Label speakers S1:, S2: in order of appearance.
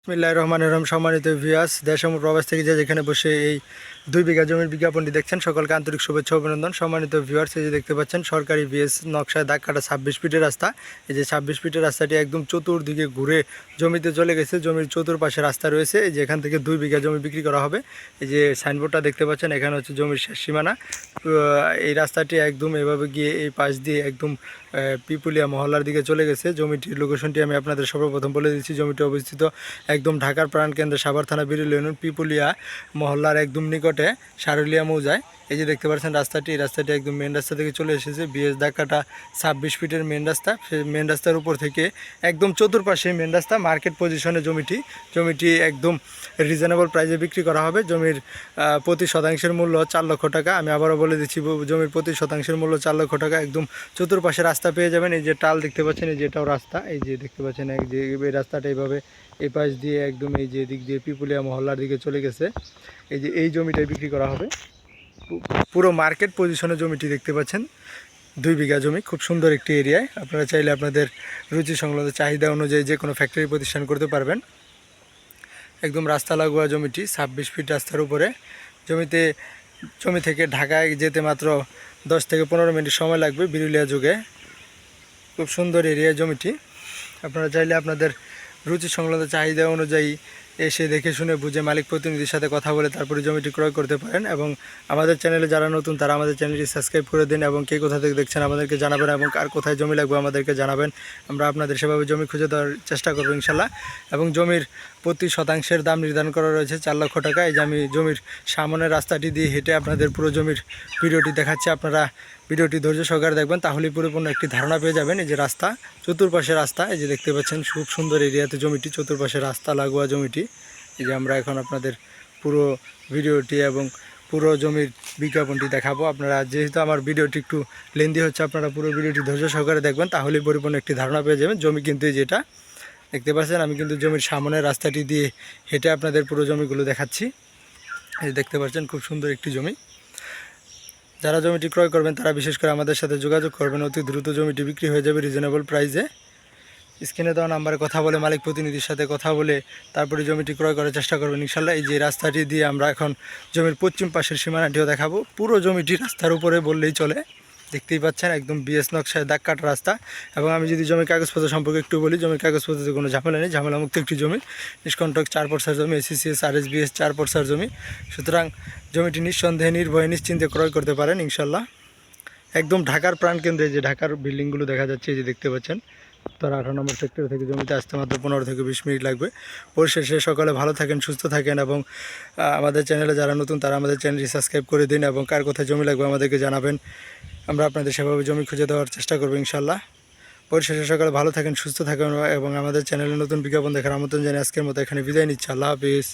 S1: বিসমিল্লাহির রহমানির রহিম। সম্মানিত ভিউয়ার্স, দেশ ও প্রবাস থেকে যে যেখানে বসে এই 2 বিঘা জমির বিজ্ঞাপনটি দেখছেন, সকলকে আন্তরিক শুভেচ্ছা অভিনন্দন। সম্মানিত ভিউয়ার্স, এই যে দেখতে পাচ্ছেন সরকারি বিএস নকশায় দাগ কাটা 26 ফিটের রাস্তা। এই যে 26 ফিটের রাস্তাটি একদম চতুর্দিকে ঘুরে জমিতে চলে গেছে। জমির চতুর্পাশে রাস্তা রয়েছে। এই যে এখান থেকে 2 বিঘা জমি বিক্রি করা হবে। এই যে সাইনবোর্ডটা দেখতে পাচ্ছেন, এখানে হচ্ছে জমির শেষ সীমানা। এই রাস্তাটি একদম এভাবে গিয়ে এই পাশ দিয়ে একদম পিপুলিয়া মহল্লার দিকে চলে গেছে। জমিটির লোকেশনটি আমি আপনাদের সর্বপ্রথম বলে দিচ্ছি। জমিটি অবস্থিত একদম ঢাকার প্রাণকেন্দ্রে সাভার থানা বিরুল ইউনিয়ন পিপুলিয়া মহল্লার একদম নিকটে সারুলিয়া মৌজায়। এই যে দেখতে পাচ্ছেন রাস্তাটি, এই রাস্তাটি একদম মেন রাস্তা থেকে চলে এসেছে। বিএস দাগ কাটা 26 ফিটের মেন রাস্তা। সেই মেন রাস্তার উপর থেকে একদম চতুর্পাশে মেন রাস্তা, মার্কেট পজিশনে জমিটি একদম রিজনেবল প্রাইসে বিক্রি করা হবে। জমির প্রতি শতাংশের মূল্য 4 লক্ষ টাকা। আমি আবারও বলে দিচ্ছি, জমির প্রতি শতাংশের মূল্য 4 লক্ষ টাকা। একদম চতুর্পাশে রাস্তা পেয়ে যাবেন। এই যে টাল দেখতে পাচ্ছেন, এই যে এটাও রাস্তা। এই যে দেখতে পাচ্ছেন এই রাস্তাটা এইভাবে এই পাশ দিয়ে একদম এই যে দিক দিয়ে পিপুলিয়া মহল্লার দিকে চলে গেছে। এই যে এই জমিটাই বিক্রি করা হবে। পুরো মার্কেট পজিশনে জমিটি দেখতে পাচ্ছেন। 2 বিঘা জমি, খুব সুন্দর একটি এরিয়ায়। আপনারা চাইলে আপনাদের রুচি সংক্রান্ত চাহিদা অনুযায়ী যে কোনো ফ্যাক্টরি প্রতিষ্ঠান করতে পারবেন। একদম রাস্তা লাগোয়া জমিটি, 26 ফিট রাস্তার উপরে। জমি থেকে ঢাকায় যেতে মাত্র 10 থেকে 15 মিনিট সময় লাগবে বিরুলিয়া যুগে। খুব সুন্দর এরিয়া জমিটি। আপনারা চাইলে আপনাদের রুচি সংক্রান্ত চাহিদা অনুযায়ী এসে দেখে শুনে বুঝে মালিক প্রতিনিধির সাথে কথা বলে তারপরে জমিটি ক্রয় করতে পারেন। এবং আমাদের চ্যানেলে যারা নতুন তারা আমাদের চ্যানেলটি সাবস্ক্রাইব করে দিন এবং কে কোথা থেকে দেখছেন আমাদেরকে জানাবেন এবং কার কোথায় জমি লাগবে আমাদেরকে জানাবেন। আমরা আপনাদের সেভাবে জমি খুঁজে দেওয়ার চেষ্টা করবো ইনশাল্লাহ। এবং জমির প্রতি শতাংশের দাম নির্ধারণ করা রয়েছে 4 লক্ষ টাকা। এই যে আমি জমির সামনের রাস্তাটি দিয়ে হেঁটে আপনাদের পুরো জমির ভিডিওটি দেখাচ্ছি। আপনারা ভিডিওটি ধৈর্য সহকারে দেখবেন, তাহলেই পরিপূর্ণ একটি ধারণা পেয়ে যাবেন। এই যে রাস্তা, চতুর্পাশে রাস্তা, এই যে দেখতে পাচ্ছেন খুব সুন্দর এরিয়াতে জমিটি, চতুর্পাশে রাস্তা লাগোয়া জমিটি। এই যে আমরা এখন আপনাদের পুরো ভিডিওটি এবং পুরো জমির বিজ্ঞাপনটি দেখাবো। আপনারা যেহেতু আমার ভিডিওটি একটু লেন্দি হচ্ছে, আপনারা পুরো ভিডিওটি ধৈর্য সহকারে দেখবেন, তাহলেই পরিপূর্ণ একটি ধারণা পেয়ে যাবেন। জমি কিন্তু যেটা দেখতে পাচ্ছেন, আমি কিন্তু জমির সামনের রাস্তাটি দিয়ে হেঁটে আপনাদের পুরো জমিগুলো দেখাচ্ছি। এই দেখতে পাচ্ছেন খুব সুন্দর একটি জমি। যারা জমিটি ক্রয় করবেন তারা বিশেষ করে আমাদের সাথে যোগাযোগ করবেন। অতি দ্রুত জমিটি বিক্রি হয়ে যাবে রিজনেবল প্রাইসে। স্ক্রিনে দেওয়া নাম্বারে কথা বলে মালিক প্রতিনিধির সাথে কথা বলে তারপরে জমিটি ক্রয় করার চেষ্টা করবেন ইনশাল্লাহ। এই যে রাস্তাটি দিয়ে আমরা এখন জমির পশ্চিম পাশের সীমানাটিও দেখাবো। পুরো জমিটি রাস্তার উপরে বললেই চলে। দেখতেই পাচ্ছেন একদম বিএস নকশায় দাগ কাটা রাস্তা। এবং আমি যদি জমির কাগজপত্র সম্পর্কে একটু বলি, জমির কাগজপত্রে কোনো ঝামেলা নেই, ঝামেলামুক্ত একটি জমি। নিষ্কণ্টক 4 পর্সার জমি, এসিসিএস আরএসবিএস 4 পর্সার জমি। সুতরাং জমিটি নিঃসন্দেহে নির্ভয়ে নিশ্চিন্তে ক্রয় করতে পারেন ইনশাল্লাহ। একদম ঢাকার প্রাণকেন্দ্রে যে ঢাকার বিল্ডিংগুলো দেখা যাচ্ছে, এই যে দেখতে পাচ্ছেন। তার 18 নম্বর সেক্টর থেকে জমিতে আসতে মাত্র 15 থেকে 20 মিনিট লাগবে। পরিশেষে সকালে ভালো থাকেন, সুস্থ থাকেন এবং আমাদের চ্যানেলে যারা নতুন তারা আমাদের চ্যানেলটি সাবস্ক্রাইব করে দিন এবং কার কোথায় জমি লাগবে আমাদেরকে জানাবেন। আমরা আপনাদের সেভাবে জমি খুঁজে দেওয়ার চেষ্টা করবো ইনশাল্লাহ। পরিশেষে সকালে ভালো থাকেন, সুস্থ থাকেন এবং আমাদের চ্যানেলে নতুন বিজ্ঞাপন দেখার আমন্ত্রণ জানিয়ে আজকের মতো এখানে বিদায় নিচ্ছি। আল্লাহ হাফিজ।